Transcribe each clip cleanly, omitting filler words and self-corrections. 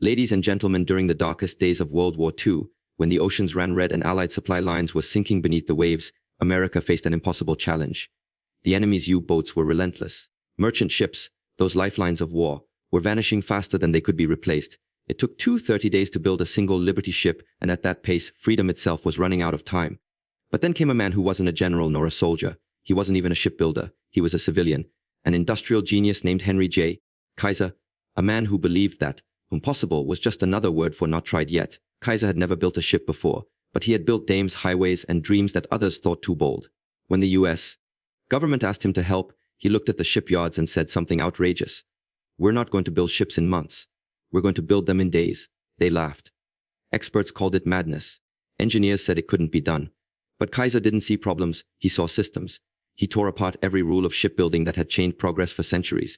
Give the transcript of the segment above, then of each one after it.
Ladies and gentlemen, during the darkest days of World War II, when the oceans ran red and Allied supply lines were sinking beneath the waves, America faced an impossible challenge. The enemy's U-boats were relentless. Merchant ships, those lifelines of war, were vanishing faster than they could be replaced. It took 30 days to build a single Liberty ship, and at that pace, freedom itself was running out of time. But then came a man who wasn't a general nor a soldier. He wasn't even a shipbuilder. He was a civilian, an industrial genius named Henry J. Kaiser, a man who believed that impossible was just another word for not tried yet. Kaiser had never built a ship before, but he had built dames, highways, and dreams that others thought too bold. When the U.S. government asked him to help, he looked at the shipyards and said something outrageous. "We're not going to build ships in months. We're going to build them in days." They laughed. Experts called it madness. Engineers said it couldn't be done. But Kaiser didn't see problems, he saw systems. He tore apart every rule of shipbuilding that had chained progress for centuries.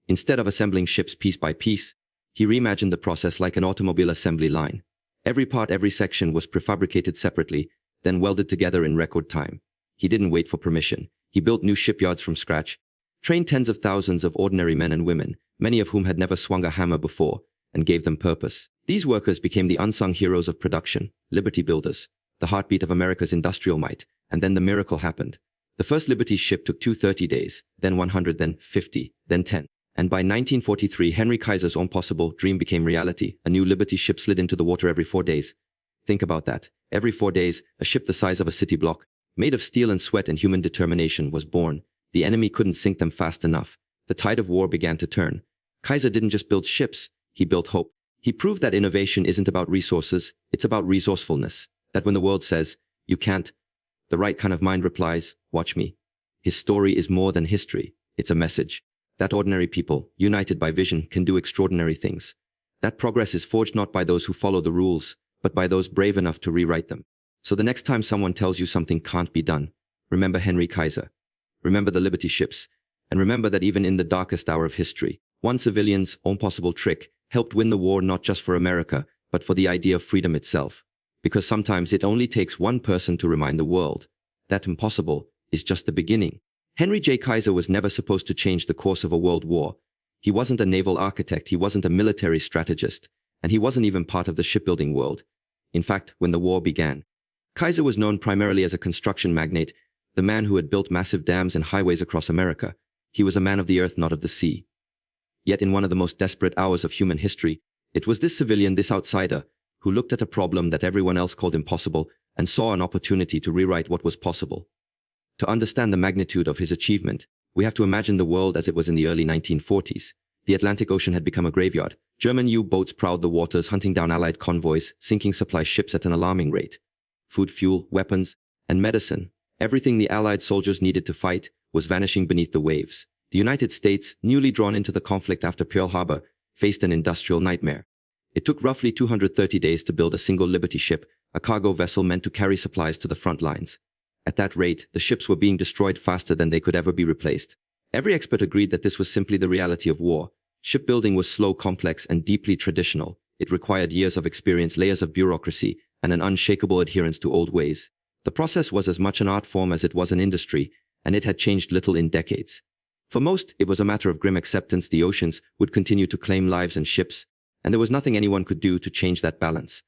Instead of assembling ships piece by piece, he reimagined the process like an automobile assembly line. Every part, every section was prefabricated separately, then welded together in record time. He didn't wait for permission. He built new shipyards from scratch, trained tens of thousands of ordinary men and women, many of whom had never swung a hammer before, and gave them purpose. These workers became the unsung heroes of production, Liberty builders, the heartbeat of America's industrial might. And then the miracle happened. The first Liberty ship took 230 days, then 100, then 50, then 10. And by 1943, Henry Kaiser's impossible dream became reality. A new Liberty ship slid into the water every 4 days. Think about that. Every 4 days, a ship the size of a city block, made of steel and sweat and human determination, was born. The enemy couldn't sink them fast enough. The tide of war began to turn. Kaiser didn't just build ships, he built hope. He proved that innovation isn't about resources, it's about resourcefulness. That when the world says, "You can't," the right kind of mind replies, "Watch me." His story is more than history, it's a message. That ordinary people, united by vision, can do extraordinary things. That progress is forged not by those who follow the rules, but by those brave enough to rewrite them. So the next time someone tells you something can't be done, remember Henry Kaiser. Remember the Liberty ships. And remember that even in the darkest hour of history, one civilian's impossible trick helped win the war not just for America, but for the idea of freedom itself. Because sometimes it only takes one person to remind the world that impossible is just the beginning. Henry J. Kaiser was never supposed to change the course of a world war. He wasn't a naval architect, he wasn't a military strategist, and he wasn't even part of the shipbuilding world. In fact, when the war began, Kaiser was known primarily as a construction magnate, the man who had built massive dams and highways across America. He was a man of the earth, not of the sea. Yet in one of the most desperate hours of human history, it was this civilian, this outsider, who looked at a problem that everyone else called impossible and saw an opportunity to rewrite what was possible. To understand the magnitude of his achievement, we have to imagine the world as it was in the early 1940s. The Atlantic Ocean had become a graveyard. German U-boats prowled the waters, hunting down Allied convoys, sinking supply ships at an alarming rate. Food, fuel, weapons, and medicine, everything the Allied soldiers needed to fight, was vanishing beneath the waves. The United States, newly drawn into the conflict after Pearl Harbor, faced an industrial nightmare. It took roughly 230 days to build a single Liberty ship, a cargo vessel meant to carry supplies to the front lines. At that rate, the ships were being destroyed faster than they could ever be replaced. Every expert agreed that this was simply the reality of war. Shipbuilding was slow, complex, and deeply traditional. It required years of experience, layers of bureaucracy, and an unshakable adherence to old ways. The process was as much an art form as it was an industry, and it had changed little in decades. For most, it was a matter of grim acceptance. The oceans would continue to claim lives and ships, and there was nothing anyone could do to change that balance.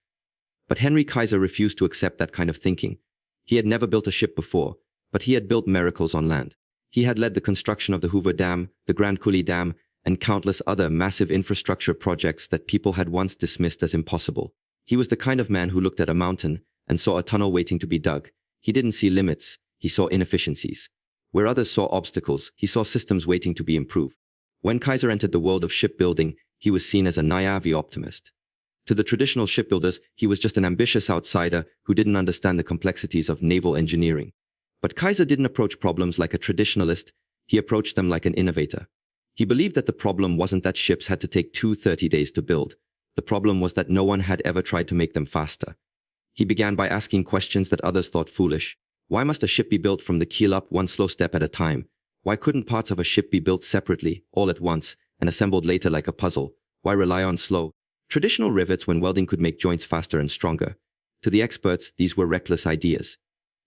But Henry Kaiser refused to accept that kind of thinking. He had never built a ship before, but he had built miracles on land. He had led the construction of the Hoover Dam, the Grand Coulee Dam, and countless other massive infrastructure projects that people had once dismissed as impossible. He was the kind of man who looked at a mountain and saw a tunnel waiting to be dug. He didn't see limits, he saw inefficiencies. Where others saw obstacles, he saw systems waiting to be improved. When Kaiser entered the world of shipbuilding, he was seen as a naive optimist. To the traditional shipbuilders, he was just an ambitious outsider who didn't understand the complexities of naval engineering. But Kaiser didn't approach problems like a traditionalist, he approached them like an innovator. He believed that the problem wasn't that ships had to take 230 days to build. The problem was that no one had ever tried to make them faster. He began by asking questions that others thought foolish. Why must a ship be built from the keel up, one slow step at a time? Why couldn't parts of a ship be built separately, all at once, and assembled later like a puzzle? Why rely on slow, traditional rivets when welding could make joints faster and stronger? To the experts, these were reckless ideas.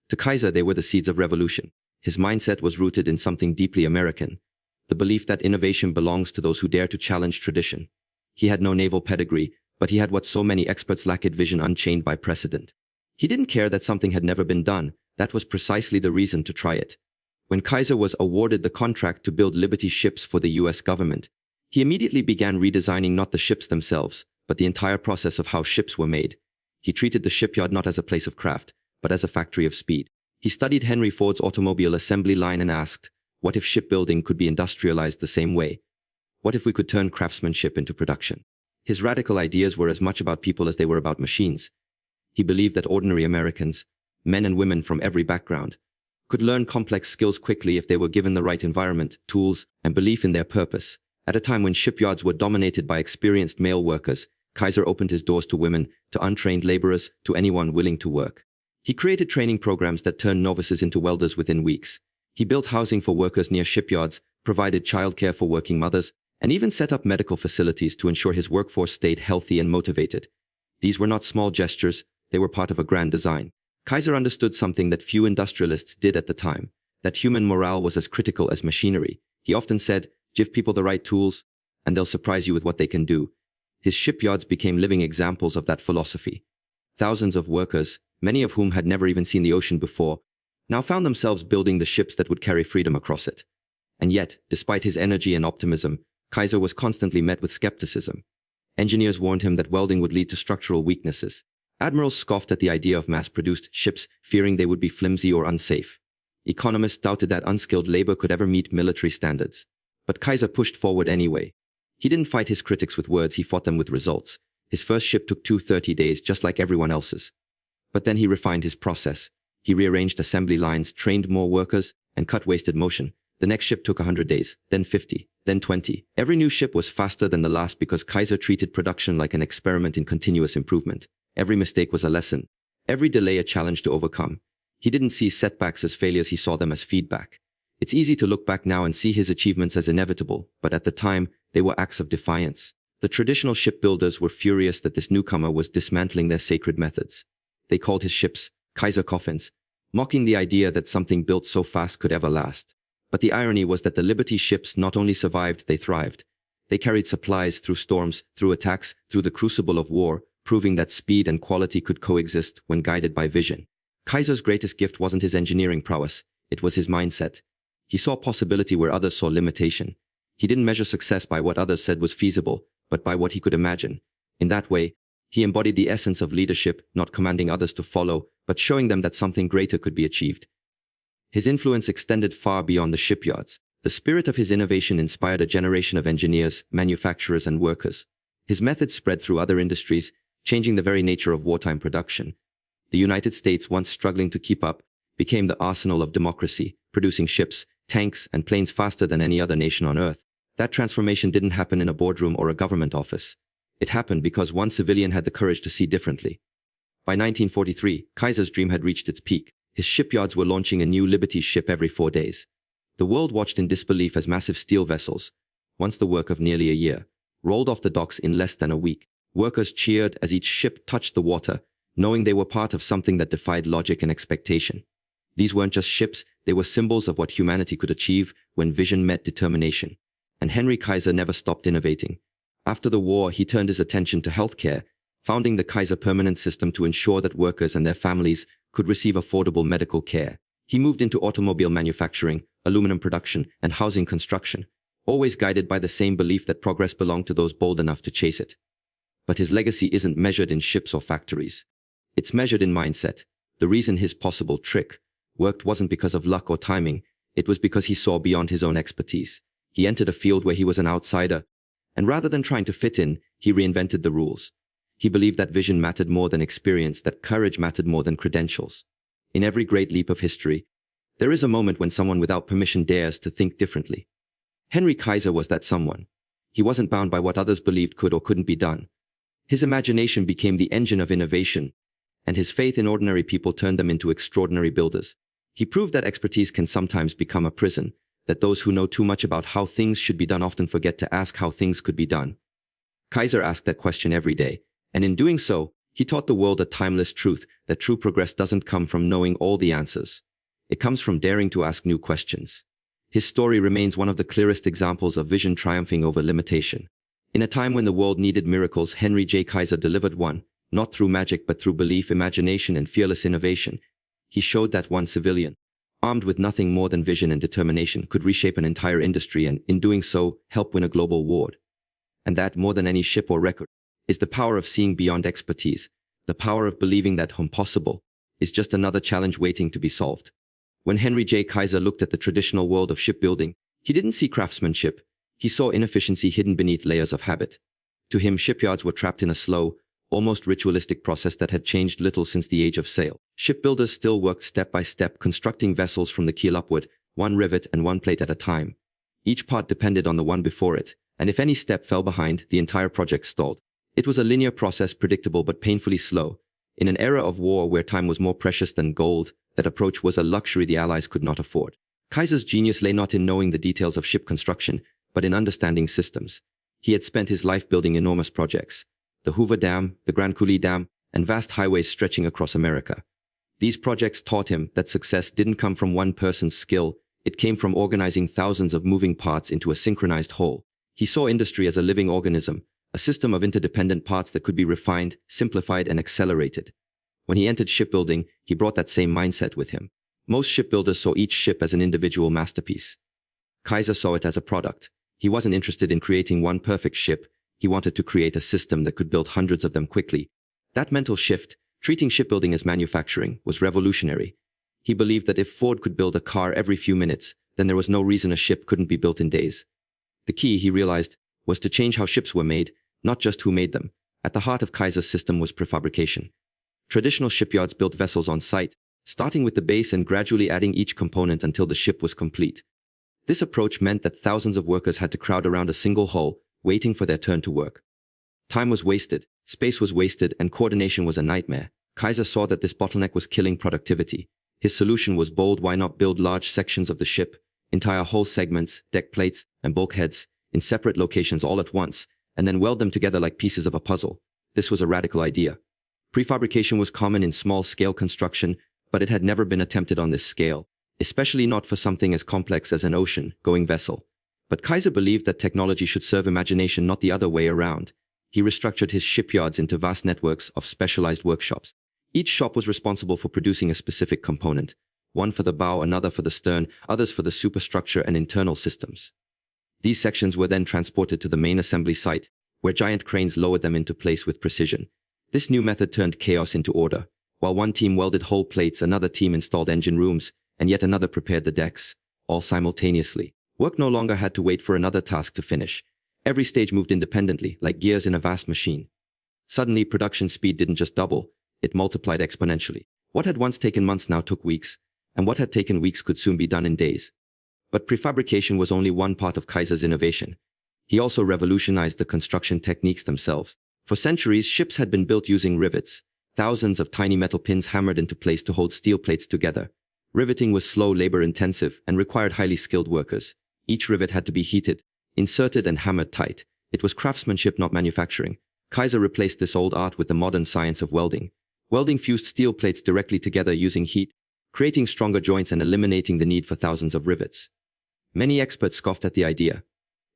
To Kaiser, they were the seeds of revolution. His mindset was rooted in something deeply American, the belief that innovation belongs to those who dare to challenge tradition. He had no naval pedigree, But he had what so many experts lacked: vision unchained by precedent. He didn't care that something had never been done. That was precisely the reason to try it. When Kaiser was awarded the contract to build Liberty ships for the US government, he immediately began redesigning not the ships themselves, but the entire process of how ships were made. He treated the shipyard not as a place of craft, but as a factory of speed. He studied Henry Ford's automobile assembly line and asked, what if shipbuilding could be industrialized the same way? What if we could turn craftsmanship into production? His radical ideas were as much about people as they were about machines. He believed that ordinary Americans, men and women from every background, could learn complex skills quickly if they were given the right environment, tools, and belief in their purpose. At a time when shipyards were dominated by experienced male workers, Kaiser opened his doors to women, to untrained laborers, to anyone willing to work. He created training programs that turned novices into welders within weeks. He built housing for workers near shipyards, provided childcare for working mothers, and even set up medical facilities to ensure his workforce stayed healthy and motivated. These were not small gestures, they were part of a grand design. Kaiser understood something that few industrialists did at the time, that human morale was as critical as machinery. He often said, give people the right tools, and they'll surprise you with what they can do. His shipyards became living examples of that philosophy. Thousands of workers, many of whom had never even seen the ocean before, now found themselves building the ships that would carry freedom across it. And yet, despite his energy and optimism, Kaiser was constantly met with skepticism. Engineers warned him that welding would lead to structural weaknesses. Admirals scoffed at the idea of mass-produced ships, fearing they would be flimsy or unsafe. Economists doubted that unskilled labor could ever meet military standards. But Kaiser pushed forward anyway. He didn't fight his critics with words, he fought them with results. His first ship took 230 days, just like everyone else's. But then he refined his process. He rearranged assembly lines, trained more workers, and cut wasted motion. The next ship took 100 days, then 50, then 20. Every new ship was faster than the last because Kaiser treated production like an experiment in continuous improvement. Every mistake was a lesson. Every delay a challenge to overcome. He didn't see setbacks as failures, he saw them as feedback. It's easy to look back now and see his achievements as inevitable, but at the time, they were acts of defiance. The traditional shipbuilders were furious that this newcomer was dismantling their sacred methods. They called his ships Kaiser coffins, mocking the idea that something built so fast could ever last. But the irony was that the Liberty ships not only survived, they thrived. They carried supplies through storms, through attacks, through the crucible of war, proving that speed and quality could coexist when guided by vision. Kaiser's greatest gift wasn't his engineering prowess, it was his mindset. He saw possibility where others saw limitation. He didn't measure success by what others said was feasible, but by what he could imagine. In that way, he embodied the essence of leadership, not commanding others to follow, but showing them that something greater could be achieved. His influence extended far beyond the shipyards. The spirit of his innovation inspired a generation of engineers, manufacturers, and workers. His methods spread through other industries, changing the very nature of wartime production. The United States, once struggling to keep up, became the arsenal of democracy, producing ships, tanks, and planes faster than any other nation on Earth. That transformation didn't happen in a boardroom or a government office. It happened because one civilian had the courage to see differently. By 1943, Kaiser's dream had reached its peak. His shipyards were launching a new Liberty ship every 4 days. The world watched in disbelief as massive steel vessels, once the work of nearly a year, rolled off the docks in less than a week. Workers cheered as each ship touched the water, knowing they were part of something that defied logic and expectation. These weren't just ships, they were symbols of what humanity could achieve when vision met determination. And Henry Kaiser never stopped innovating. After the war, he turned his attention to healthcare, founding the Kaiser Permanent System to ensure that workers and their families could receive affordable medical care. He moved into automobile manufacturing, aluminum production, and housing construction, always guided by the same belief that progress belonged to those bold enough to chase it. But his legacy isn't measured in ships or factories. It's measured in mindset. The reason his possible trick worked wasn't because of luck or timing, it was because he saw beyond his own expertise. He entered a field where he was an outsider, and rather than trying to fit in, he reinvented the rules. He believed that vision mattered more than experience, that courage mattered more than credentials. In every great leap of history, there is a moment when someone without permission dares to think differently. Henry Kaiser was that someone. He wasn't bound by what others believed could or couldn't be done. His imagination became the engine of innovation, and his faith in ordinary people turned them into extraordinary builders. He proved that expertise can sometimes become a prison, that those who know too much about how things should be done often forget to ask how things could be done. Kaiser asked that question every day, and in doing so, he taught the world a timeless truth, that true progress doesn't come from knowing all the answers. It comes from daring to ask new questions. His story remains one of the clearest examples of vision triumphing over limitation. In a time when the world needed miracles, Henry J. Kaiser delivered one, not through magic but through belief, imagination, and fearless innovation. He showed that one civilian, armed with nothing more than vision and determination, could reshape an entire industry and, in doing so, help win a global war. And that, more than any ship or record, is the power of seeing beyond expertise, the power of believing that impossible is just another challenge waiting to be solved. When Henry J. Kaiser looked at the traditional world of shipbuilding, he didn't see craftsmanship. He saw inefficiency hidden beneath layers of habit. To him, shipyards were trapped in a slow, almost ritualistic process that had changed little since the age of sail. Shipbuilders still worked step by step, constructing vessels from the keel upward, one rivet and one plate at a time. Each part depended on the one before it, and if any step fell behind, the entire project stalled. It was a linear process, predictable but painfully slow. In an era of war where time was more precious than gold, that approach was a luxury the Allies could not afford. Kaiser's genius lay not in knowing the details of ship construction, but in understanding systems. He had spent his life building enormous projects: the Hoover Dam, the Grand Coulee Dam, and vast highways stretching across America. These projects taught him that success didn't come from one person's skill, it came from organizing thousands of moving parts into a synchronized whole. He saw industry as a living organism, a system of interdependent parts that could be refined, simplified, and accelerated. When he entered shipbuilding, he brought that same mindset with him. Most shipbuilders saw each ship as an individual masterpiece. Kaiser saw it as a product. He wasn't interested in creating one perfect ship. He wanted to create a system that could build hundreds of them quickly. That mental shift, treating shipbuilding as manufacturing, was revolutionary. He believed that if Ford could build a car every few minutes, then there was no reason a ship couldn't be built in days. The key, he realized, was to change how ships were made, not just who made them. At the heart of Kaiser's system was prefabrication. Traditional shipyards built vessels on site, starting with the base and gradually adding each component until the ship was complete. This approach meant that thousands of workers had to crowd around a single hull, waiting for their turn to work. Time was wasted, space was wasted, and coordination was a nightmare. Kaiser saw that this bottleneck was killing productivity. His solution was bold: why not build large sections of the ship, entire hull segments, deck plates, and bulkheads, in separate locations all at once, and then weld them together like pieces of a puzzle? This was a radical idea. Prefabrication was common in small-scale construction, but it had never been attempted on this scale, especially not for something as complex as an ocean-going vessel. But Kaiser believed that technology should serve imagination, not the other way around. He restructured his shipyards into vast networks of specialized workshops. Each shop was responsible for producing a specific component, one for the bow, another for the stern, others for the superstructure and internal systems. These sections were then transported to the main assembly site, where giant cranes lowered them into place with precision. This new method turned chaos into order. While one team welded hull plates, another team installed engine rooms, and yet another prepared the decks, all simultaneously. Work no longer had to wait for another task to finish. Every stage moved independently, like gears in a vast machine. Suddenly, production speed didn't just double, it multiplied exponentially. What had once taken months now took weeks, and what had taken weeks could soon be done in days. But prefabrication was only one part of Kaiser's innovation. He also revolutionized the construction techniques themselves. For centuries, ships had been built using rivets, thousands of tiny metal pins hammered into place to hold steel plates together. Riveting was slow, labor-intensive, and required highly skilled workers. Each rivet had to be heated, inserted, and hammered tight. It was craftsmanship, not manufacturing. Kaiser replaced this old art with the modern science of welding. Welding fused steel plates directly together using heat, creating stronger joints and eliminating the need for thousands of rivets. Many experts scoffed at the idea.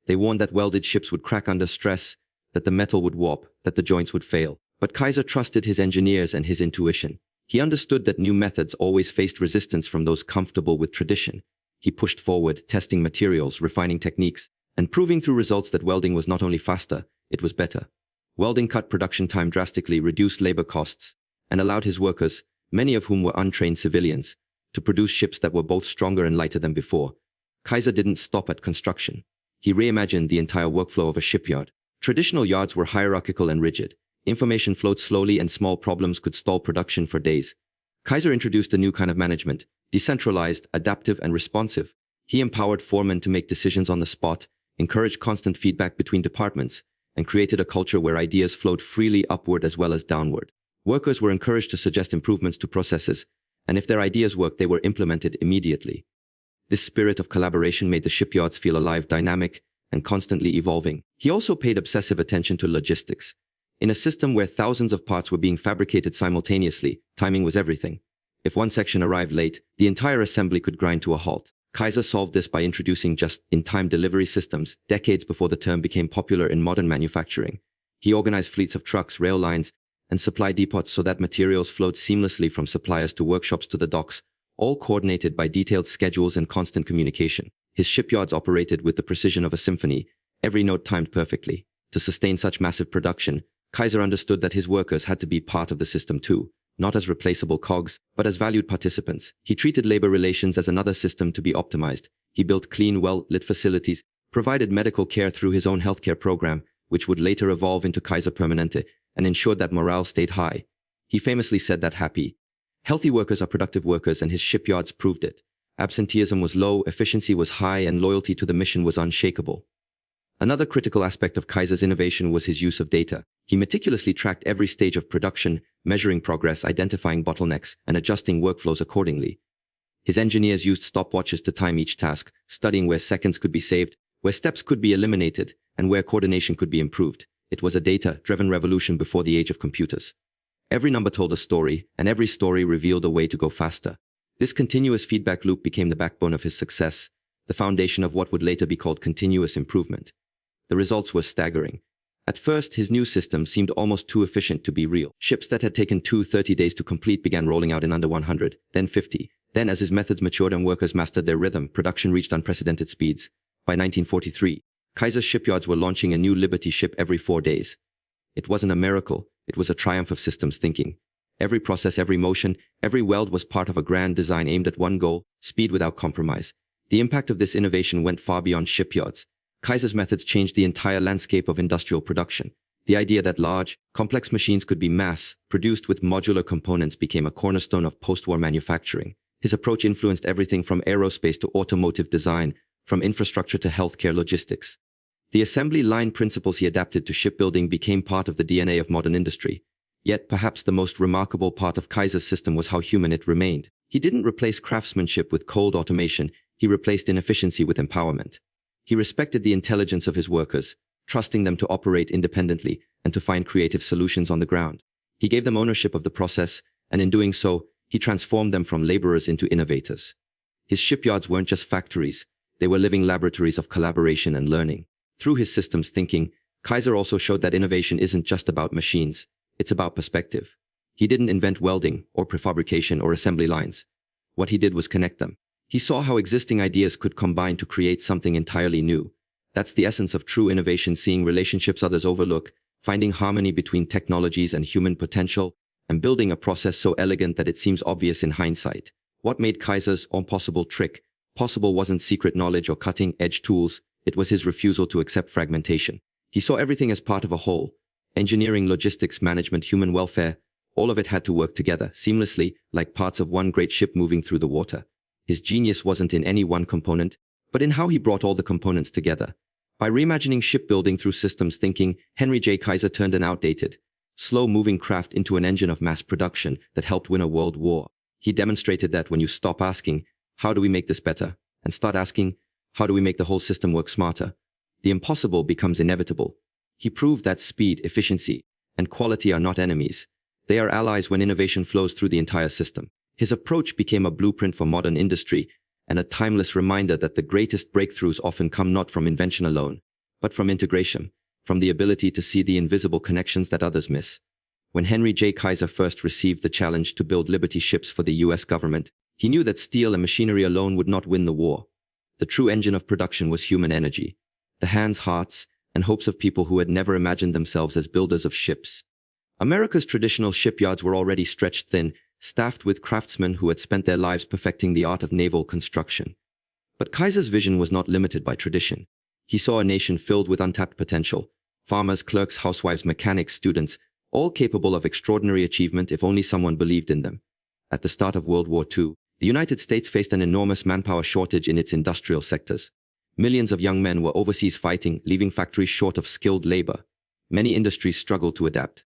They warned that welded ships would crack under stress, that the metal would warp, that the joints would fail. But Kaiser trusted his engineers and his intuition. He understood that new methods always faced resistance from those comfortable with tradition. He pushed forward, testing materials, refining techniques, and proving through results that welding was not only faster, it was better. Welding cut production time drastically, reduced labor costs, and allowed his workers, many of whom were untrained civilians, to produce ships that were both stronger and lighter than before. Kaiser didn't stop at construction. He reimagined the entire workflow of a shipyard. Traditional yards were hierarchical and rigid. Information flowed slowly and small problems could stall production for days. Kaiser introduced a new kind of management, decentralized, adaptive, and responsive. He empowered foremen to make decisions on the spot, encouraged constant feedback between departments, and created a culture where ideas flowed freely upward as well as downward. Workers were encouraged to suggest improvements to processes, and if their ideas worked, they were implemented immediately. This spirit of collaboration made the shipyards feel alive, dynamic, and constantly evolving. He also paid obsessive attention to logistics. In a system where thousands of parts were being fabricated simultaneously, timing was everything. If one section arrived late, the entire assembly could grind to a halt. Kaiser solved this by introducing just-in-time delivery systems decades before the term became popular in modern manufacturing. He organized fleets of trucks, rail lines, and supply depots so that materials flowed seamlessly from suppliers to workshops to the docks, all coordinated by detailed schedules and constant communication. His shipyards operated with the precision of a symphony, every note timed perfectly. To sustain such massive production, Kaiser understood that his workers had to be part of the system too, not as replaceable cogs, but as valued participants. He treated labor relations as another system to be optimized. He built clean, well-lit facilities, provided medical care through his own healthcare program, which would later evolve into Kaiser Permanente, and ensured that morale stayed high. He famously said that healthy workers are productive workers, and his shipyards proved it. Absenteeism was low, efficiency was high, and loyalty to the mission was unshakable. Another critical aspect of Kaiser's innovation was his use of data. He meticulously tracked every stage of production, measuring progress, identifying bottlenecks, and adjusting workflows accordingly. His engineers used stopwatches to time each task, studying where seconds could be saved, where steps could be eliminated, and where coordination could be improved. It was a data-driven revolution before the age of computers. Every number told a story, and every story revealed a way to go faster. This continuous feedback loop became the backbone of his success, the foundation of what would later be called continuous improvement. The results were staggering. At first, his new system seemed almost too efficient to be real. Ships that had taken 30 days to complete began rolling out in under 100, then 50. Then, as his methods matured and workers mastered their rhythm, production reached unprecedented speeds. By 1943, Kaiser's shipyards were launching a new Liberty ship every 4 days. It wasn't a miracle, it was a triumph of systems thinking. Every process, every motion, every weld was part of a grand design aimed at one goal: speed without compromise. The impact of this innovation went far beyond shipyards. Kaiser's methods changed the entire landscape of industrial production. The idea that large, complex machines could be mass-produced with modular components became a cornerstone of post-war manufacturing. His approach influenced everything from aerospace to automotive design, from infrastructure to healthcare logistics. The assembly line principles he adapted to shipbuilding became part of the DNA of modern industry. Yet perhaps the most remarkable part of Kaiser's system was how human it remained. He didn't replace craftsmanship with cold automation, he replaced inefficiency with empowerment. He respected the intelligence of his workers, trusting them to operate independently and to find creative solutions on the ground. He gave them ownership of the process, and in doing so, he transformed them from laborers into innovators. His shipyards weren't just factories, they were living laboratories of collaboration and learning. Through his systems thinking, Kaiser also showed that innovation isn't just about machines, it's about perspective. He didn't invent welding, or prefabrication, or assembly lines. What he did was connect them. He saw how existing ideas could combine to create something entirely new. That's the essence of true innovation: seeing relationships others overlook, finding harmony between technologies and human potential, and building a process so elegant that it seems obvious in hindsight. What made Kaiser's impossible trick possible wasn't secret knowledge or cutting-edge tools, it was his refusal to accept fragmentation. He saw everything as part of a whole. Engineering, logistics, management, human welfare, all of it had to work together, seamlessly, like parts of one great ship moving through the water. His genius wasn't in any one component, but in how he brought all the components together. By reimagining shipbuilding through systems thinking, Henry J. Kaiser turned an outdated, slow-moving craft into an engine of mass production that helped win a world war. He demonstrated that when you stop asking, how do we make this better, and start asking, how do we make the whole system work smarter, the impossible becomes inevitable. He proved that speed, efficiency, and quality are not enemies. They are allies when innovation flows through the entire system. His approach became a blueprint for modern industry, and a timeless reminder that the greatest breakthroughs often come not from invention alone, but from integration, from the ability to see the invisible connections that others miss. When Henry J. Kaiser first received the challenge to build Liberty ships for the US government, he knew that steel and machinery alone would not win the war. The true engine of production was human energy, the hands, hearts, and hopes of people who had never imagined themselves as builders of ships. America's traditional shipyards were already stretched thin, staffed with craftsmen who had spent their lives perfecting the art of naval construction. But Kaiser's vision was not limited by tradition. He saw a nation filled with untapped potential: farmers, clerks, housewives, mechanics, students, all capable of extraordinary achievement if only someone believed in them. At the start of World War II, the United States faced an enormous manpower shortage in its industrial sectors. Millions of young men were overseas fighting, leaving factories short of skilled labor. Many industries struggled to adapt.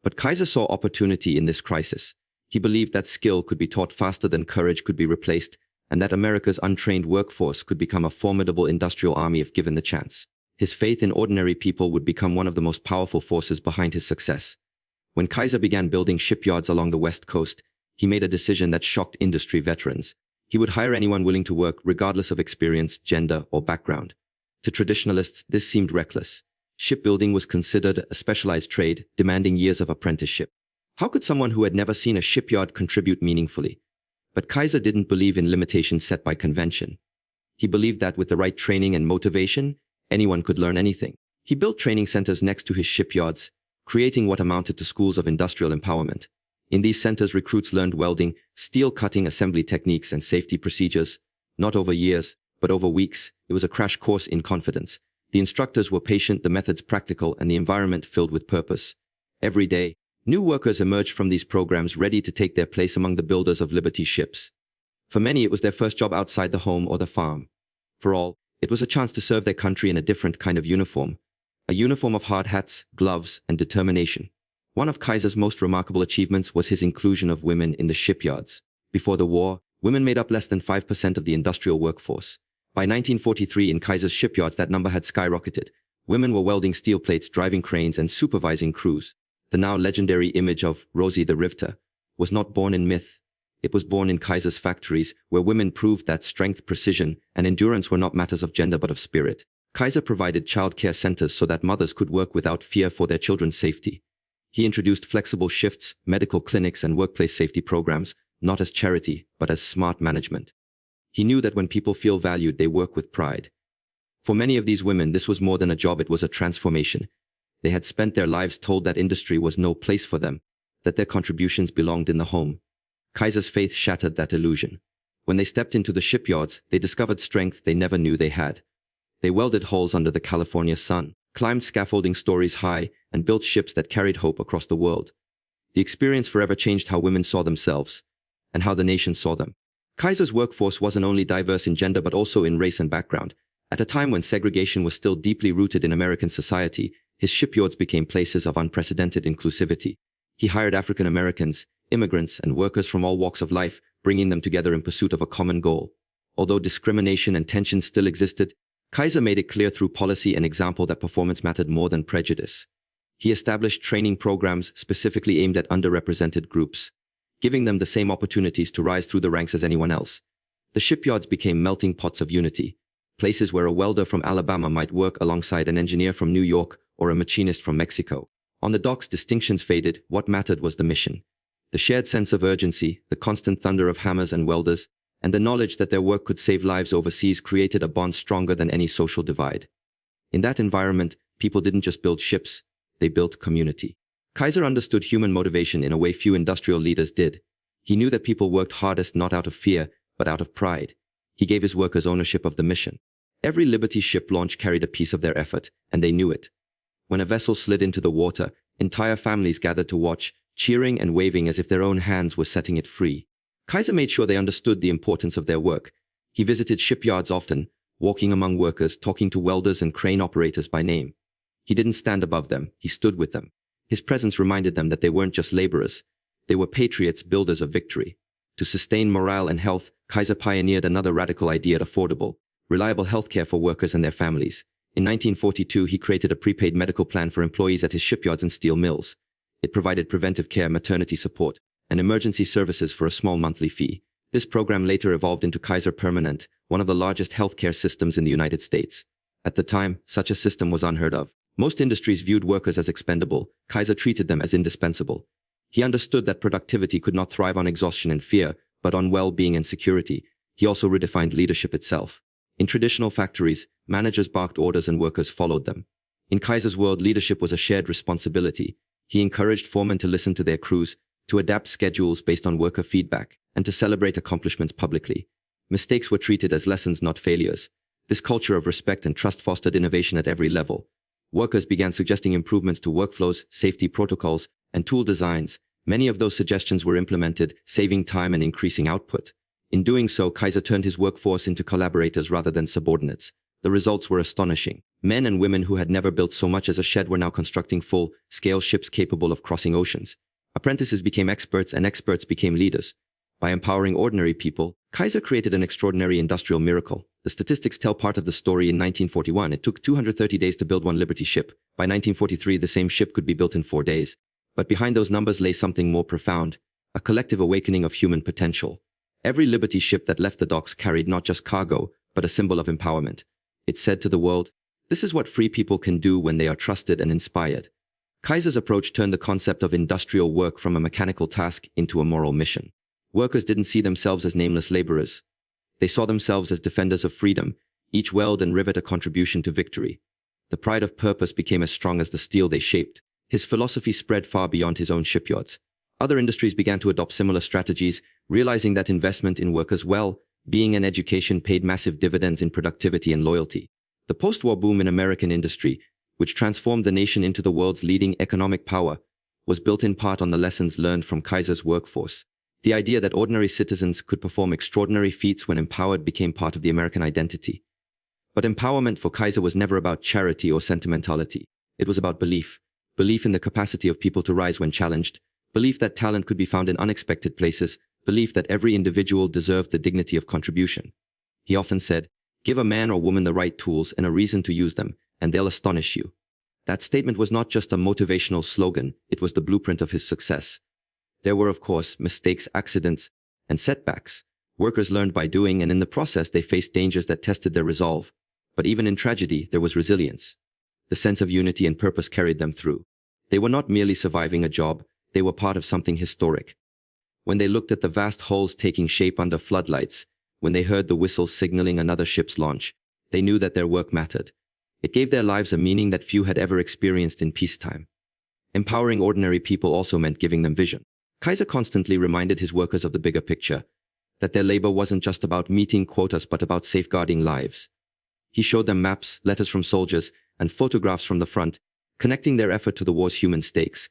But Kaiser saw opportunity in this crisis. He believed that skill could be taught faster than courage could be replaced, and that America's untrained workforce could become a formidable industrial army if given the chance. His faith in ordinary people would become one of the most powerful forces behind his success. When Kaiser began building shipyards along the West Coast, he made a decision that shocked industry veterans. He would hire anyone willing to work, regardless of experience, gender, or background. To traditionalists, this seemed reckless. Shipbuilding was considered a specialized trade, demanding years of apprenticeship. How could someone who had never seen a shipyard contribute meaningfully? But Kaiser didn't believe in limitations set by convention. He believed that with the right training and motivation, anyone could learn anything. He built training centers next to his shipyards, creating what amounted to schools of industrial empowerment. In these centers, recruits learned welding, steel cutting assembly techniques, and safety procedures. Not over years, but over weeks. It was a crash course in confidence. The instructors were patient, the methods practical, and the environment filled with purpose. Every day, new workers emerged from these programs ready to take their place among the builders of Liberty ships. For many, it was their first job outside the home or the farm. For all, it was a chance to serve their country in a different kind of uniform. A uniform of hard hats, gloves, and determination. One of Kaiser's most remarkable achievements was his inclusion of women in the shipyards. Before the war, women made up less than 5% of the industrial workforce. By 1943, in Kaiser's shipyards, that number had skyrocketed. Women were welding steel plates, driving cranes, and supervising crews. The now legendary image of Rosie the Riveter was not born in myth. It was born in Kaiser's factories, where women proved that strength, precision, and endurance were not matters of gender but of spirit. Kaiser provided childcare centers so that mothers could work without fear for their children's safety. He introduced flexible shifts, medical clinics, and workplace safety programs, not as charity, but as smart management. He knew that when people feel valued, they work with pride. For many of these women, this was more than a job, it was a transformation. They had spent their lives told that industry was no place for them, that their contributions belonged in the home. Kaiser's faith shattered that illusion. When they stepped into the shipyards, they discovered strength they never knew they had. They welded holes under the California sun, climbed scaffolding stories high, and built ships that carried hope across the world. The experience forever changed how women saw themselves, and how the nation saw them. Kaiser's workforce wasn't only diverse in gender but also in race and background. At a time when segregation was still deeply rooted in American society, his shipyards became places of unprecedented inclusivity. He hired African Americans, immigrants, and workers from all walks of life, bringing them together in pursuit of a common goal. Although discrimination and tension still existed, Kaiser made it clear through policy and example that performance mattered more than prejudice. He established training programs specifically aimed at underrepresented groups, giving them the same opportunities to rise through the ranks as anyone else. The shipyards became melting pots of unity, places where a welder from Alabama might work alongside an engineer from New York or a machinist from Mexico. On the docks, distinctions faded. What mattered was the mission. The shared sense of urgency, the constant thunder of hammers and welders, and the knowledge that their work could save lives overseas created a bond stronger than any social divide. In that environment, people didn't just build ships, they built community. Kaiser understood human motivation in a way few industrial leaders did. He knew that people worked hardest not out of fear, but out of pride. He gave his workers ownership of the mission. Every Liberty ship launch carried a piece of their effort, and they knew it. When a vessel slid into the water, entire families gathered to watch, cheering and waving as if their own hands were setting it free. Kaiser made sure they understood the importance of their work. He visited shipyards often, walking among workers, talking to welders and crane operators by name. He didn't stand above them, he stood with them. His presence reminded them that they weren't just laborers. They were patriots, builders of victory. To sustain morale and health, Kaiser pioneered another radical idea: affordable, reliable healthcare for workers and their families. In 1942, he created a prepaid medical plan for employees at his shipyards and steel mills. It provided preventive care, maternity support, and emergency services for a small monthly fee. This program later evolved into Kaiser Permanent, one of the largest healthcare systems in the United States. At the time, such a system was unheard of. Most industries viewed workers as expendable. Kaiser treated them as indispensable. He understood that productivity could not thrive on exhaustion and fear, but on well-being and security. He also redefined leadership itself. In traditional factories, managers barked orders and workers followed them. In Kaiser's world, leadership was a shared responsibility. He encouraged foremen to listen to their crews, to adapt schedules based on worker feedback, and to celebrate accomplishments publicly. Mistakes were treated as lessons, not failures. This culture of respect and trust fostered innovation at every level. Workers began suggesting improvements to workflows, safety protocols, and tool designs. Many of those suggestions were implemented, saving time and increasing output. In doing so, Kaiser turned his workforce into collaborators rather than subordinates. The results were astonishing. Men and women who had never built so much as a shed were now constructing full-scale ships capable of crossing oceans. Apprentices became experts, and experts became leaders. By empowering ordinary people, Kaiser created an extraordinary industrial miracle. The statistics tell part of the story. In 1941, it took 230 days to build one Liberty ship. By 1943, the same ship could be built in 4 days. But behind those numbers lay something more profound, a collective awakening of human potential. Every Liberty ship that left the docks carried not just cargo, but a symbol of empowerment. It said to the world, "This is what free people can do when they are trusted and inspired." Kaiser's approach turned the concept of industrial work from a mechanical task into a moral mission. Workers didn't see themselves as nameless laborers. They saw themselves as defenders of freedom, each weld and rivet a contribution to victory. The pride of purpose became as strong as the steel they shaped. His philosophy spread far beyond his own shipyards. Other industries began to adopt similar strategies, realizing that investment in workers' well-being and education paid massive dividends in productivity and loyalty. The post-war boom in American industry, which transformed the nation into the world's leading economic power, was built in part on the lessons learned from Kaiser's workforce. The idea that ordinary citizens could perform extraordinary feats when empowered became part of the American identity. But empowerment for Kaiser was never about charity or sentimentality. It was about belief. Belief in the capacity of people to rise when challenged. Belief that talent could be found in unexpected places. Belief that every individual deserved the dignity of contribution. He often said, "Give a man or woman the right tools and a reason to use them, and they'll astonish you." That statement was not just a motivational slogan, it was the blueprint of his success. There were, of course, mistakes, accidents, and setbacks. Workers learned by doing, and in the process they faced dangers that tested their resolve. But even in tragedy, there was resilience. The sense of unity and purpose carried them through. They were not merely surviving a job, they were part of something historic. When they looked at the vast hulls taking shape under floodlights, when they heard the whistles signaling another ship's launch, they knew that their work mattered. It gave their lives a meaning that few had ever experienced in peacetime. Empowering ordinary people also meant giving them vision. Kaiser constantly reminded his workers of the bigger picture, that their labor wasn't just about meeting quotas but about safeguarding lives. He showed them maps, letters from soldiers, and photographs from the front, connecting their effort to the war's human stakes.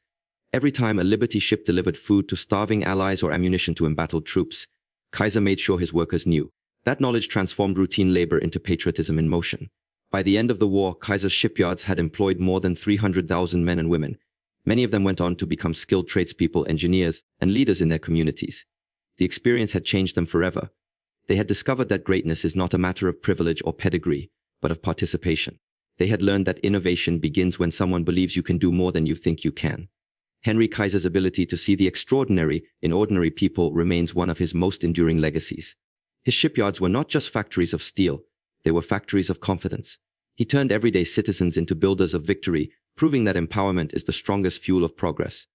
Every time a Liberty ship delivered food to starving allies or ammunition to embattled troops, Kaiser made sure his workers knew. That knowledge transformed routine labor into patriotism in motion. By the end of the war, Kaiser's shipyards had employed more than 300,000 men and women. Many of them went on to become skilled tradespeople, engineers, and leaders in their communities. The experience had changed them forever. They had discovered that greatness is not a matter of privilege or pedigree, but of participation. They had learned that innovation begins when someone believes you can do more than you think you can. Henry Kaiser's ability to see the extraordinary in ordinary people remains one of his most enduring legacies. His shipyards were not just factories of steel, they were factories of confidence. He turned everyday citizens into builders of victory, proving that empowerment is the strongest fuel of progress.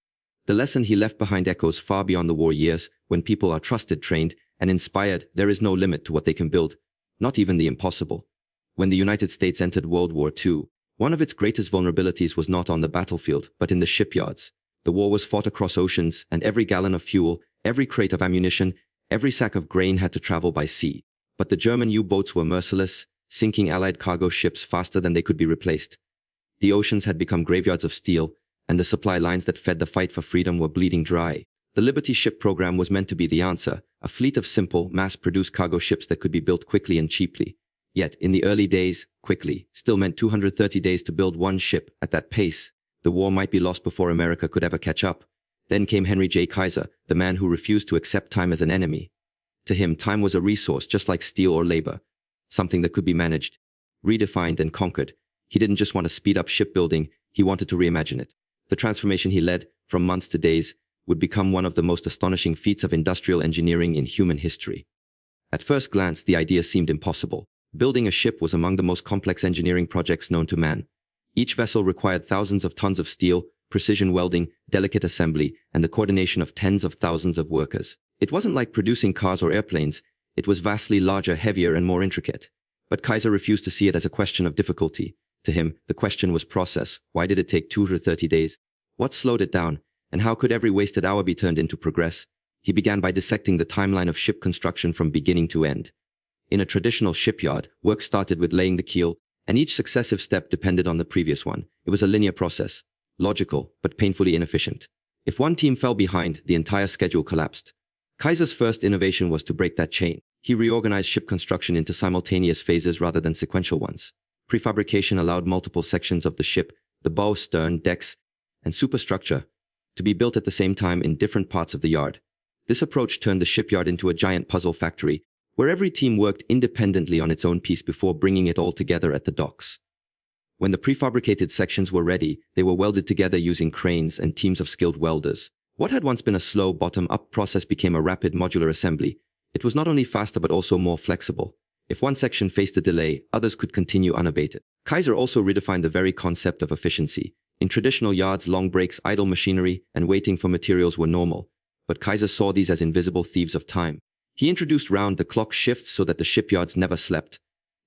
The lesson he left behind echoes far beyond the war years. When people are trusted, trained, and inspired, there is no limit to what they can build, not even the impossible. When the United States entered World War II, one of its greatest vulnerabilities was not on the battlefield, but in the shipyards. The war was fought across oceans, and every gallon of fuel, every crate of ammunition, every sack of grain had to travel by sea. But the German U-boats were merciless, sinking Allied cargo ships faster than they could be replaced. The oceans had become graveyards of steel, and the supply lines that fed the fight for freedom were bleeding dry. The Liberty ship program was meant to be the answer, a fleet of simple, mass-produced cargo ships that could be built quickly and cheaply. Yet, in the early days, quickly still meant 230 days to build one ship. At that pace, the war might be lost before America could ever catch up. Then came Henry J. Kaiser, the man who refused to accept time as an enemy. To him, time was a resource just like steel or labor, something that could be managed, redefined, and conquered. He didn't just want to speed up shipbuilding, he wanted to reimagine it. The transformation he led, from months to days, would become one of the most astonishing feats of industrial engineering in human history. At first glance, the idea seemed impossible. Building a ship was among the most complex engineering projects known to man. Each vessel required thousands of tons of steel, precision welding, delicate assembly, and the coordination of tens of thousands of workers. It wasn't like producing cars or airplanes. It was vastly larger, heavier, and more intricate. But Kaiser refused to see it as a question of difficulty. To him, the question was process. Why did it take 230 days? What slowed it down? And how could every wasted hour be turned into progress? He began by dissecting the timeline of ship construction from beginning to end. In a traditional shipyard, work started with laying the keel, and each successive step depended on the previous one. It was a linear process, logical, but painfully inefficient. If one team fell behind, the entire schedule collapsed. Kaiser's first innovation was to break that chain. He reorganized ship construction into simultaneous phases rather than sequential ones. Prefabrication allowed multiple sections of the ship, the bow, stern, decks, and superstructure, to be built at the same time in different parts of the yard. This approach turned the shipyard into a giant puzzle factory, where every team worked independently on its own piece before bringing it all together at the docks. When the prefabricated sections were ready, they were welded together using cranes and teams of skilled welders. What had once been a slow bottom-up process became a rapid modular assembly. It was not only faster but also more flexible. If one section faced a delay, others could continue unabated. Kaiser also redefined the very concept of efficiency. In traditional yards, long breaks, idle machinery, and waiting for materials were normal. But Kaiser saw these as invisible thieves of time. He introduced round-the-clock shifts so that the shipyards never slept.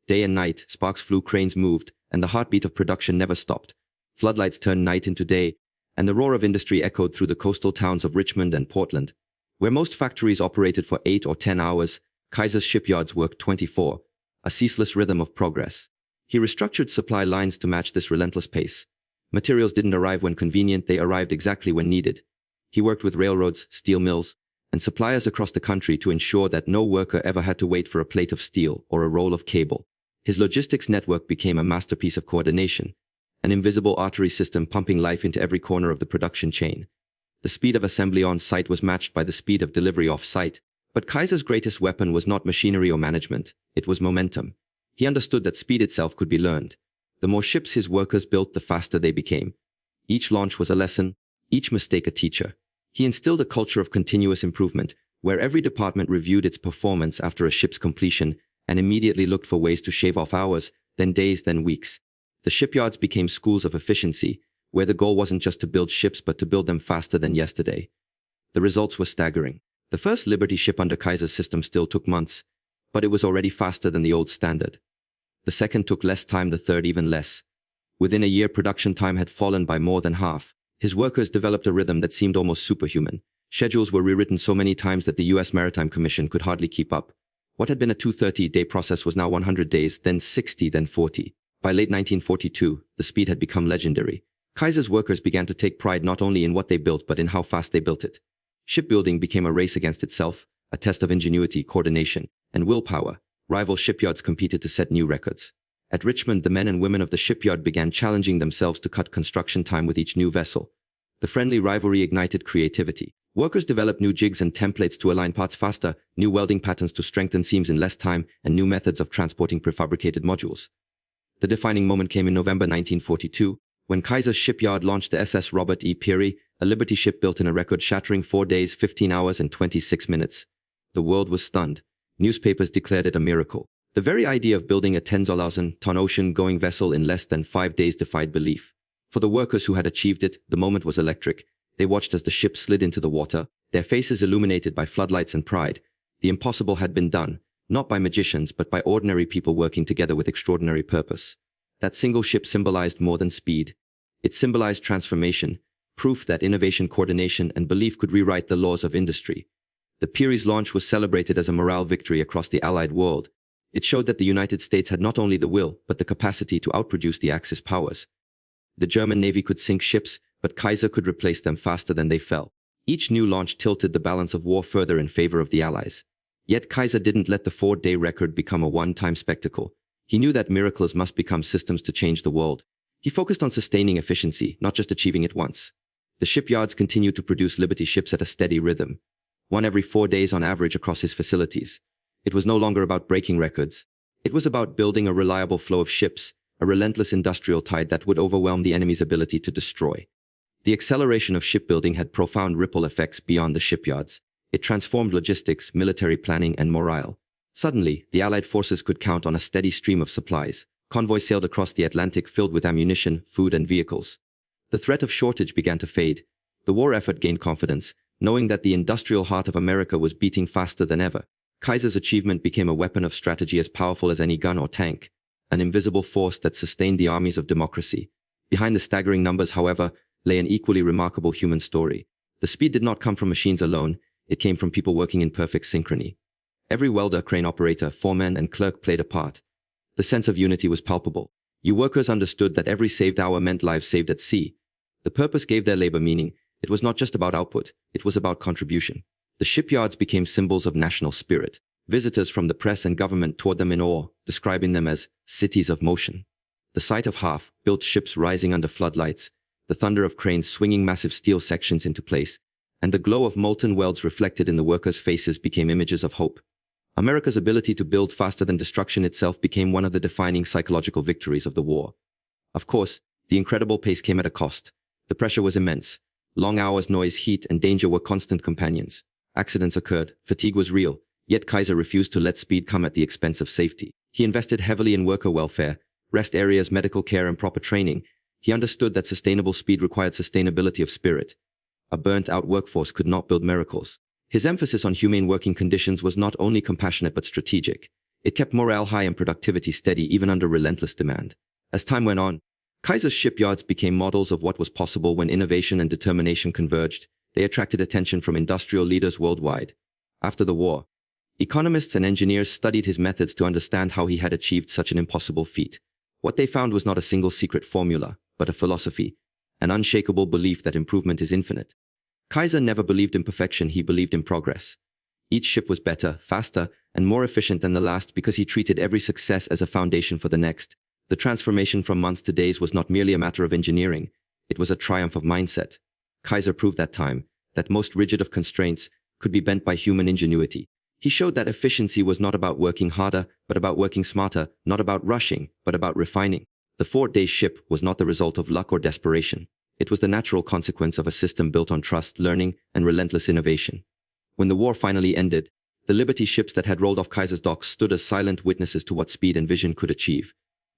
Day and night, sparks flew, cranes moved, and the heartbeat of production never stopped. Floodlights turned night into day, and the roar of industry echoed through the coastal towns of Richmond and Portland. Where most factories operated for 8 or 10 hours, Kaiser's shipyards worked 24, a ceaseless rhythm of progress. He restructured supply lines to match this relentless pace. Materials didn't arrive when convenient, they arrived exactly when needed. He worked with railroads, steel mills, and suppliers across the country to ensure that no worker ever had to wait for a plate of steel or a roll of cable. His logistics network became a masterpiece of coordination, an invisible artery system pumping life into every corner of the production chain. The speed of assembly on site was matched by the speed of delivery off site. But Kaiser's greatest weapon was not machinery or management, it was momentum. He understood that speed itself could be learned. The more ships his workers built, the faster they became. Each launch was a lesson, each mistake a teacher. He instilled a culture of continuous improvement, where every department reviewed its performance after a ship's completion and immediately looked for ways to shave off hours, then days, then weeks. The shipyards became schools of efficiency, where the goal wasn't just to build ships but to build them faster than yesterday. The results were staggering. The first Liberty ship under Kaiser's system still took months, but it was already faster than the old standard. The second took less time, the third even less. Within a year, production time had fallen by more than half. His workers developed a rhythm that seemed almost superhuman. Schedules were rewritten so many times that the U.S. Maritime Commission could hardly keep up. What had been a 230-day process was now 100 days, then 60, then 40. By late 1942, the speed had become legendary. Kaiser's workers began to take pride not only in what they built but in how fast they built it. Shipbuilding became a race against itself, a test of ingenuity, coordination, and willpower. Rival shipyards competed to set new records. At Richmond, the men and women of the shipyard began challenging themselves to cut construction time with each new vessel. The friendly rivalry ignited creativity. Workers developed new jigs and templates to align parts faster, new welding patterns to strengthen seams in less time, and new methods of transporting prefabricated modules. The defining moment came in November 1942, when Kaiser's shipyard launched the SS Robert E. Peary, a Liberty ship built in a record-shattering 4 days, 15 hours, and 26 minutes. The world was stunned. Newspapers declared it a miracle. The very idea of building a 10,000-ton ocean-going vessel in less than 5 days defied belief. For the workers who had achieved it, the moment was electric. They watched as the ship slid into the water, their faces illuminated by floodlights and pride. The impossible had been done, not by magicians but by ordinary people working together with extraordinary purpose. That single ship symbolized more than speed. It symbolized transformation, proof that innovation, coordination, and belief could rewrite the laws of industry. The Peary's launch was celebrated as a morale victory across the Allied world. It showed that the United States had not only the will, but the capacity to outproduce the Axis powers. The German Navy could sink ships, but Kaiser could replace them faster than they fell. Each new launch tilted the balance of war further in favor of the Allies. Yet Kaiser didn't let the 4-day record become a one-time spectacle. He knew that miracles must become systems to change the world. He focused on sustaining efficiency, not just achieving it once. The shipyards continued to produce Liberty ships at a steady rhythm, one every 4 days on average across his facilities. It was no longer about breaking records. It was about building a reliable flow of ships, a relentless industrial tide that would overwhelm the enemy's ability to destroy. The acceleration of shipbuilding had profound ripple effects beyond the shipyards. It transformed logistics, military planning, and morale. Suddenly, the Allied forces could count on a steady stream of supplies. Convoys sailed across the Atlantic filled with ammunition, food, and vehicles. The threat of shortage began to fade. The war effort gained confidence, knowing that the industrial heart of America was beating faster than ever. Kaiser's achievement became a weapon of strategy as powerful as any gun or tank, an invisible force that sustained the armies of democracy. Behind the staggering numbers, however, lay an equally remarkable human story. The speed did not come from machines alone, it came from people working in perfect synchrony. Every welder, crane operator, foreman, and clerk played a part. The sense of unity was palpable. You workers understood that every saved hour meant lives saved at sea. The purpose gave their labor meaning. It was not just about output, it was about contribution. The shipyards became symbols of national spirit. Visitors from the press and government toured them in awe, describing them as cities of motion. The sight of half-built ships rising under floodlights, the thunder of cranes swinging massive steel sections into place, and the glow of molten welds reflected in the workers' faces became images of hope. America's ability to build faster than destruction itself became one of the defining psychological victories of the war. Of course, the incredible pace came at a cost. The pressure was immense. Long hours, noise, heat, and danger were constant companions. Accidents occurred, fatigue was real, Yet Kaiser refused to let speed come at the expense of safety. He invested heavily in worker welfare, rest areas, medical care, and proper training. He understood that sustainable speed required sustainability of spirit. A burnt-out workforce could not build miracles. His emphasis on humane working conditions was not only compassionate but strategic. It kept morale high and productivity steady even under relentless demand. As time went on, Kaiser's shipyards became models of what was possible when innovation and determination converged. They attracted attention from industrial leaders worldwide. After the war, economists and engineers studied his methods to understand how he had achieved such an impossible feat. What they found was not a single secret formula, but a philosophy, an unshakable belief that improvement is infinite. Kaiser never believed in perfection, he believed in progress. Each ship was better, faster, and more efficient than the last because he treated every success as a foundation for the next. The transformation from months to days was not merely a matter of engineering, it was a triumph of mindset. Kaiser proved that time, that most rigid of constraints could be bent by human ingenuity. He showed that efficiency was not about working harder, but about working smarter, not about rushing, but about refining. The 4-day ship was not the result of luck or desperation. It was the natural consequence of a system built on trust, learning, and relentless innovation. When the war finally ended, the Liberty ships that had rolled off Kaiser's docks stood as silent witnesses to what speed and vision could achieve.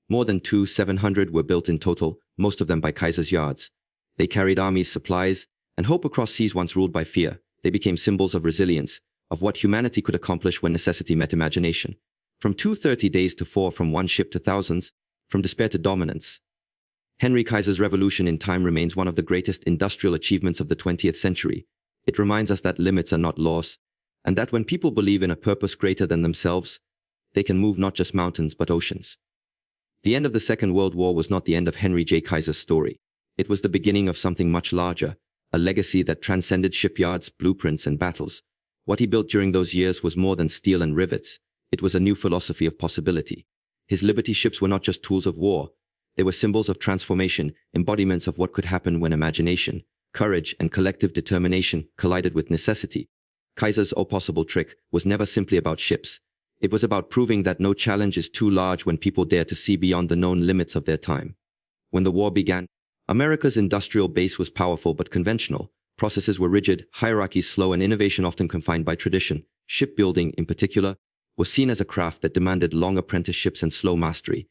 More than 700 were built in total, most of them by Kaiser's yards. They carried armies, supplies, and hope across seas once ruled by fear. They became symbols of resilience, of what humanity could accomplish when necessity met imagination. From 230 days to 4, from one ship to thousands, from despair to dominance. Henry Kaiser's revolution in time remains one of the greatest industrial achievements of the 20th century. It reminds us that limits are not laws, and that when people believe in a purpose greater than themselves, they can move not just mountains but oceans. The end of the Second World War was not the end of Henry J. Kaiser's story. It was the beginning of something much larger, a legacy that transcended shipyards, blueprints, and battles. What he built during those years was more than steel and rivets. It was a new philosophy of possibility. His Liberty ships were not just tools of war. They were symbols of transformation, embodiments of what could happen when imagination, courage, and collective determination collided with necessity. Kaiser's "Oh Possible" trick was never simply about ships. It was about proving that no challenge is too large when people dare to see beyond the known limits of their time. When the war began, America's industrial base was powerful but conventional. Processes were rigid, hierarchies slow, and innovation often confined by tradition. Shipbuilding, in particular, was seen as a craft that demanded long apprenticeships and slow mastery.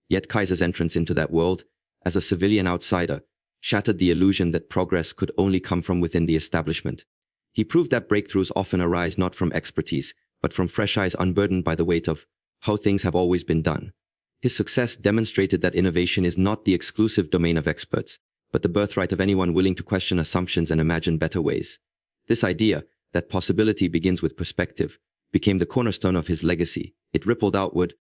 Yet Kaiser's entrance into that world, as a civilian outsider, shattered the illusion that progress could only come from within the establishment. He proved that breakthroughs often arise not from expertise, but from fresh eyes unburdened by the weight of how things have always been done. His success demonstrated that innovation is not the exclusive domain of experts, but the birthright of anyone willing to question assumptions and imagine better ways. This idea, that possibility begins with perspective, became the cornerstone of his legacy. It rippled outward,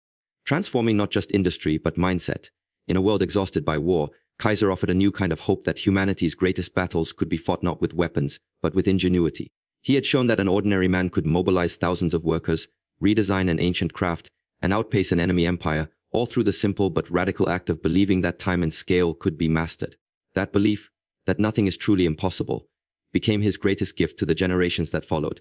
transforming not just industry but mindset. In a world exhausted by war, Kaiser offered a new kind of hope that humanity's greatest battles could be fought not with weapons, but with ingenuity. He had shown that an ordinary man could mobilize thousands of workers, redesign an ancient craft, and outpace an enemy empire, all through the simple but radical act of believing that time and scale could be mastered. That belief, that nothing is truly impossible, became his greatest gift to the generations that followed.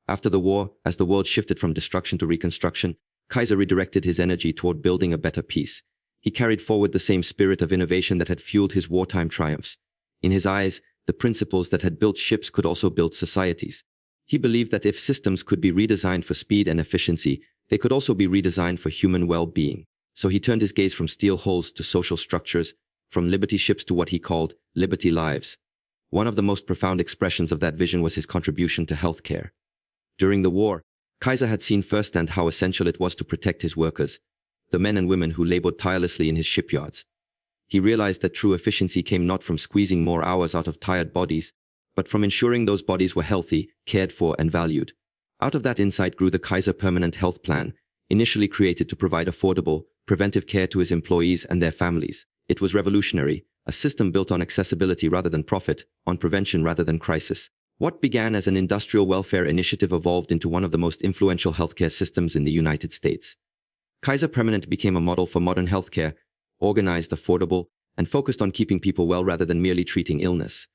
After the war, as the world shifted from destruction to reconstruction, Kaiser redirected his energy toward building a better peace. He carried forward the same spirit of innovation that had fueled his wartime triumphs. In his eyes, the principles that had built ships could also build societies. He believed that if systems could be redesigned for speed and efficiency, they could also be redesigned for human well-being. So he turned his gaze from steel hulls to social structures, from Liberty ships to what he called Liberty lives. One of the most profound expressions of that vision was his contribution to healthcare. During the war, Kaiser had seen firsthand how essential it was to protect his workers, the men and women who labored tirelessly in his shipyards. He realized that true efficiency came not from squeezing more hours out of tired bodies, but from ensuring those bodies were healthy, cared for, and valued. Out of that insight grew the Kaiser Permanent Health Plan, initially created to provide affordable, preventive care to his employees and their families. It was revolutionary, a system built on accessibility rather than profit, on prevention rather than crisis. What began as an industrial welfare initiative evolved into one of the most influential healthcare systems in the United States. Kaiser Permanent became a model for modern healthcare, organized, affordable, and focused on keeping people well rather than merely treating illness.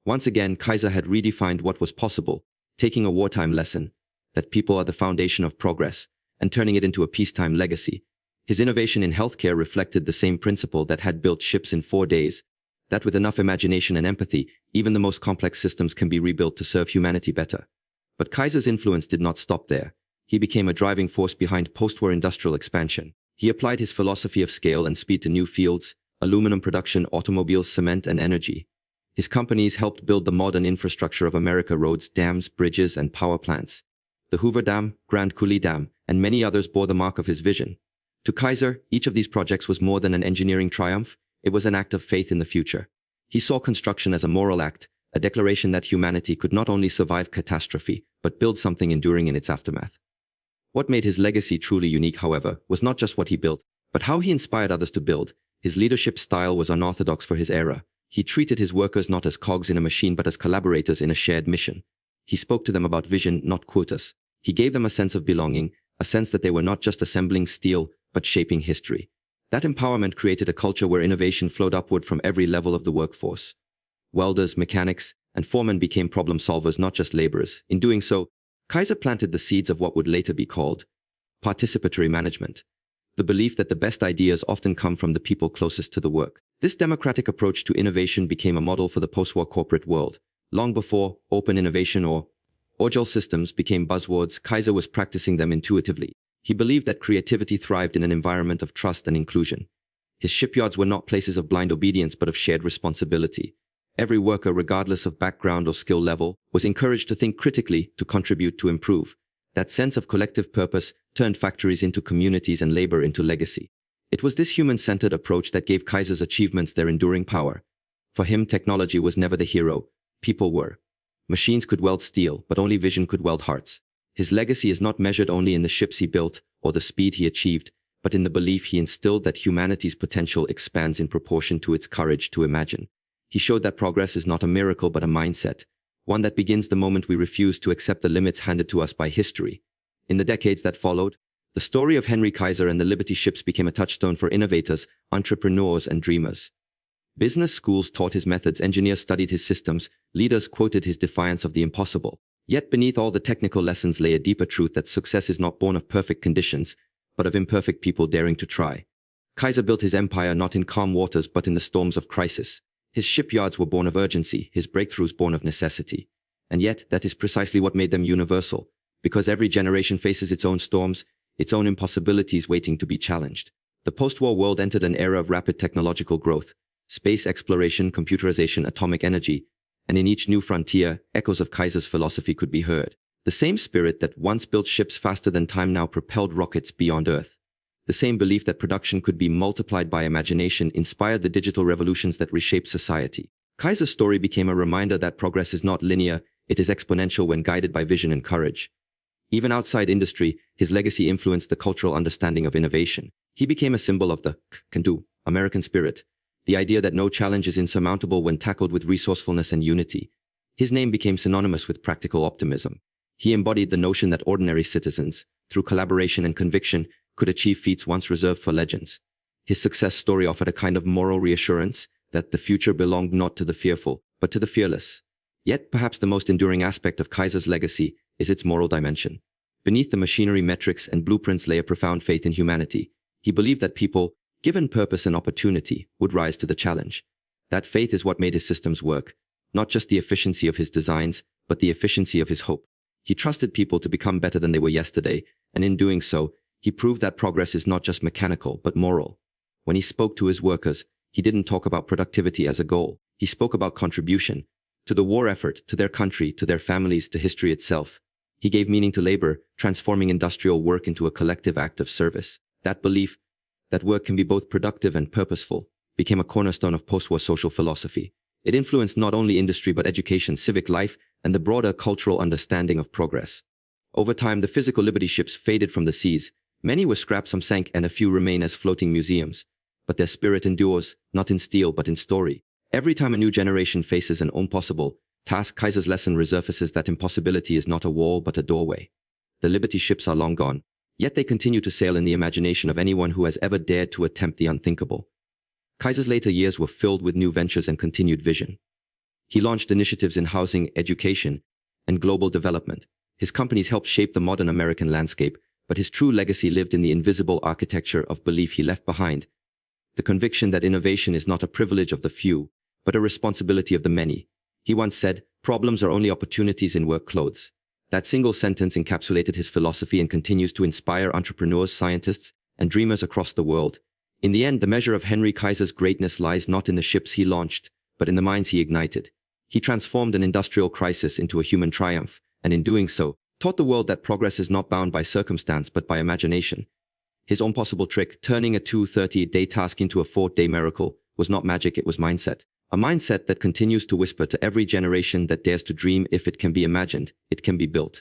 Once again, Kaiser had redefined what was possible, taking a wartime lesson, that people are the foundation of progress, and turning it into a peacetime legacy. His innovation in healthcare reflected the same principle that had built ships in 4 days, that with enough imagination and empathy, even the most complex systems can be rebuilt to serve humanity better. But Kaiser's influence did not stop there. he became a driving force behind post-war industrial expansion. He applied his philosophy of scale and speed to new fields: aluminum production, automobiles, cement, and energy. His companies helped build the modern infrastructure of America: roads, dams, bridges, and power plants. The Hoover Dam, Grand Coulee Dam, and many others bore the mark of his vision. To Kaiser, each of these projects was more than an engineering triumph, it was an act of faith in the future. He saw construction as a moral act, a declaration that humanity could not only survive catastrophe, but build something enduring in its aftermath. What made his legacy truly unique, however, was not just what he built, but how he inspired others to build. His leadership style was unorthodox for his era. He treated his workers not as cogs in a machine but as collaborators in a shared mission. He spoke to them about vision, not quotas. He gave them a sense of belonging, a sense that they were not just assembling steel, but shaping history. That empowerment created a culture where innovation flowed upward from every level of the workforce. Welders, mechanics, and foremen became problem solvers, not just laborers. In doing so, Kaiser planted the seeds of what would later be called participatory management, the belief that the best ideas often come from the people closest to the work. This democratic approach to innovation became a model for the post-war corporate world. Long before open innovation or agile systems became buzzwords, Kaiser was practicing them intuitively. He believed that creativity thrived in an environment of trust and inclusion. His shipyards were not places of blind obedience but of shared responsibility. Every worker, regardless of background or skill level, was encouraged to think critically, to contribute, to improve. That sense of collective purpose turned factories into communities and labor into legacy. It was this human-centered approach that gave Kaiser's achievements their enduring power. For him, technology was never the hero, people were. Machines could weld steel, but only vision could weld hearts. His legacy is not measured only in the ships he built or the speed he achieved, but in the belief he instilled that humanity's potential expands in proportion to its courage to imagine. He showed that progress is not a miracle but a mindset, one that begins the moment we refuse to accept the limits handed to us by history. In the decades that followed, the story of Henry Kaiser and the Liberty ships became a touchstone for innovators, entrepreneurs, and dreamers. Business schools taught his methods, engineers studied his systems, leaders quoted his defiance of the impossible. Yet beneath all the technical lessons lay a deeper truth that success is not born of perfect conditions, but of imperfect people daring to try. Kaiser built his empire not in calm waters but in the storms of crisis. His shipyards were born of urgency, his breakthroughs born of necessity. And yet, that is precisely what made them universal, because every generation faces its own storms, its own impossibilities waiting to be challenged. The post-war world entered an era of rapid technological growth, space exploration, computerization, atomic energy, and in each new frontier, echoes of Kaiser's philosophy could be heard. The same spirit that once built ships faster than time now propelled rockets beyond Earth. The same belief that production could be multiplied by imagination inspired the digital revolutions that reshaped society. Kaiser's story became a reminder that progress is not linear, it is exponential when guided by vision and courage. Even outside industry, his legacy influenced the cultural understanding of innovation. He became a symbol of the can-do American spirit, the idea that no challenge is insurmountable when tackled with resourcefulness and unity. His name became synonymous with practical optimism. He embodied the notion that ordinary citizens, through collaboration and conviction, could achieve feats once reserved for legends. His success story offered a kind of moral reassurance that the future belonged not to the fearful, but to the fearless. Yet perhaps the most enduring aspect of Kaiser's legacy is its moral dimension. Beneath the machinery, metrics, and blueprints lay a profound faith in humanity. He believed that people, given purpose and opportunity, would rise to the challenge. That faith is what made his systems work, not just the efficiency of his designs, but the efficiency of his hope. He trusted people to become better than they were yesterday, and in doing so, he proved that progress is not just mechanical, but moral. When he spoke to his workers, he didn't talk about productivity as a goal. He spoke about contribution to the war effort, to their country, to their families, to history itself. He gave meaning to labor, transforming industrial work into a collective act of service. That belief, that work can be both productive and purposeful, became a cornerstone of post-war social philosophy. It influenced not only industry but education, civic life, and the broader cultural understanding of progress. Over time, the physical Liberty ships faded from the seas. Many were scrapped, some sank, and a few remain as floating museums. But their spirit endures, not in steel but in story. Every time a new generation faces an impossible task, Kaiser's lesson resurfaces that impossibility is not a wall but a doorway. The Liberty ships are long gone, yet they continue to sail in the imagination of anyone who has ever dared to attempt the unthinkable. Kaiser's later years were filled with new ventures and continued vision. He launched initiatives in housing, education, and global development. His companies helped shape the modern American landscape, but his true legacy lived in the invisible architecture of belief he left behind. The conviction that innovation is not a privilege of the few, but a responsibility of the many. He once said, "Problems are only opportunities in work clothes." That single sentence encapsulated his philosophy and continues to inspire entrepreneurs, scientists, and dreamers across the world. In the end, the measure of Henry Kaiser's greatness lies not in the ships he launched, but in the minds he ignited. He transformed an industrial crisis into a human triumph, and in doing so, taught the world that progress is not bound by circumstance but by imagination. His impossible trick, turning a 230-day task into a 4-day miracle, was not magic, it was mindset. A mindset that continues to whisper to every generation that dares to dream: if it can be imagined, it can be built.